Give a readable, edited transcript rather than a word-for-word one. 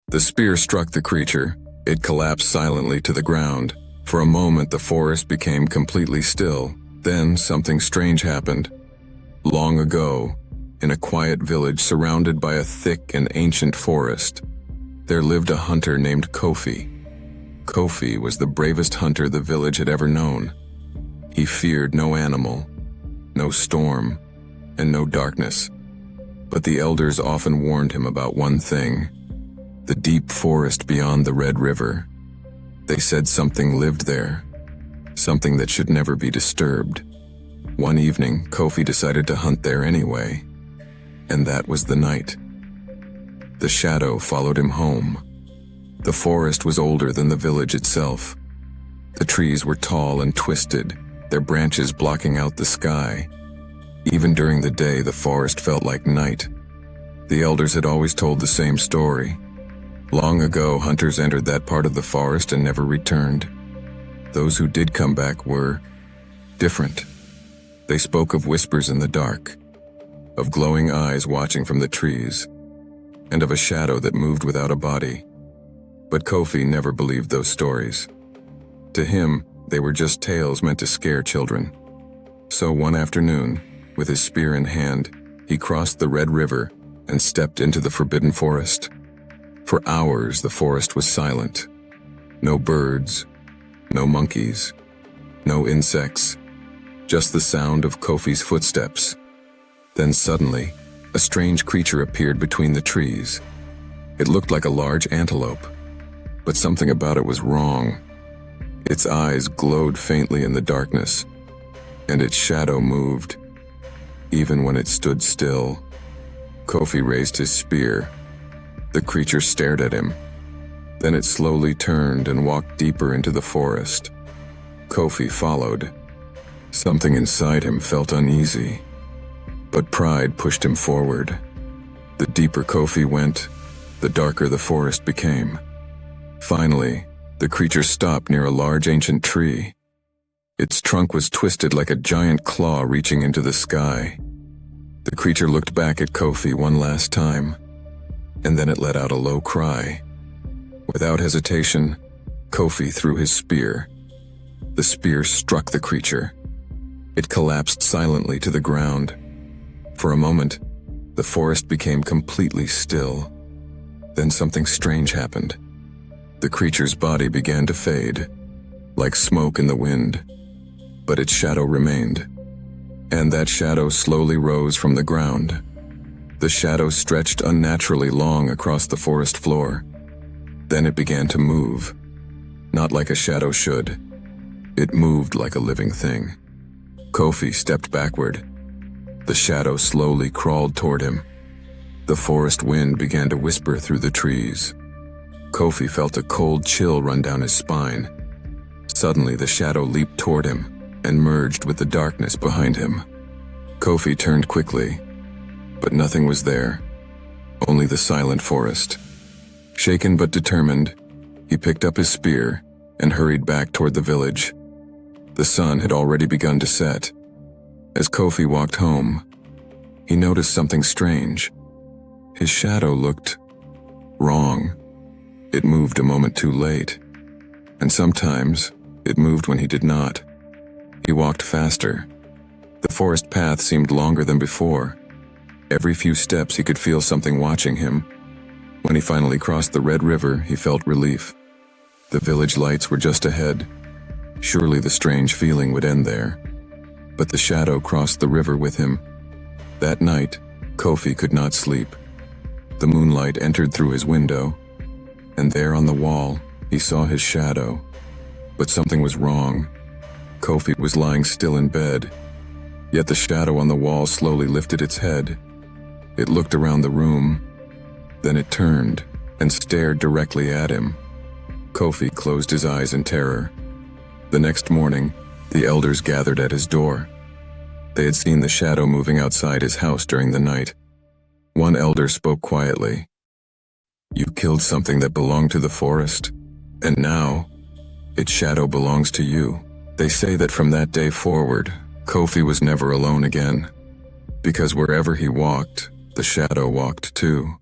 The spear struck the creature. It collapsed silently to the ground. For a moment, the forest became completely still. Then something strange happened. Long ago, in a quiet village surrounded by a thick and ancient forest, there lived a hunter named Kofi. Kofi was the bravest hunter the village had ever known. He feared no animal, no storm, and no darkness. But the elders often warned him about one thing: the deep forest beyond the Red River. They said something lived there, something that should never be disturbed. One evening, Kofi decided to hunt there anyway, and that was the night. The shadow followed him home. The forest was older than the village itself. The trees were tall and twisted, their branches blocking out the sky. Even during the day, the forest felt like night. The elders had always told the same story. Long ago, hunters entered that part of the forest and never returned. Those who did come back were different. They spoke of whispers in the dark, of glowing eyes watching from the trees, and of a shadow that moved without a body. But Kofi never believed those stories. To him, they were just tales meant to scare children. So one afternoon, with his spear in hand, he crossed the Red River and stepped into the forbidden forest. For hours, the forest was silent. No birds, no monkeys, no insects, just the sound of Kofi's footsteps. Then suddenly, a strange creature appeared between the trees. It looked like a large antelope, but something about it was wrong. Its eyes glowed faintly in the darkness, and its shadow moved, even when it stood still. Kofi raised his spear. The creature stared at him. Then it slowly turned and walked deeper into the forest. Kofi followed. Something inside him felt uneasy, but pride pushed him forward. The deeper Kofi went, the darker the forest became. Finally, the creature stopped near a large ancient tree. Its trunk was twisted like a giant claw reaching into the sky. The creature looked back at Kofi one last time, and then it let out a low cry. Without hesitation, Kofi threw his spear. The spear struck the creature. It collapsed silently to the ground. For a moment, the forest became completely still. Then something strange happened. The creature's body began to fade, like smoke in the wind, but its shadow remained. And that shadow slowly rose from the ground. The shadow stretched unnaturally long across the forest floor. Then it began to move, not like a shadow should. It moved like a living thing. Kofi stepped backward. The shadow slowly crawled toward him. The forest wind began to whisper through the trees. Kofi felt a cold chill run down his spine. Suddenly, the shadow leaped toward him and merged with the darkness behind him. Kofi turned quickly, but nothing was there, only the silent forest. Shaken but determined, he picked up his spear and hurried back toward the village. The sun had already begun to set. As Kofi walked home, he noticed something strange. His shadow looked wrong. It moved a moment too late, and sometimes it moved when he did not. He walked faster. The forest path seemed longer than before. Every few steps he could feel something watching him. When he finally crossed the Red River, he felt relief. The village lights were just ahead. Surely the strange feeling would end there. But the shadow crossed the river with him. That night, Kofi could not sleep. The moonlight entered through his window, and there on the wall, he saw his shadow. But something was wrong. Kofi was lying still in bed, yet the shadow on the wall slowly lifted its head. It looked around the room, then it turned and stared directly at him. Kofi closed his eyes in terror. The next morning, the elders gathered at his door. They had seen the shadow moving outside his house during the night. One elder spoke quietly. "You killed something that belonged to the forest, and now its shadow belongs to you." They say that from that day forward, Kofi was never alone again, because wherever he walked, the shadow walked too.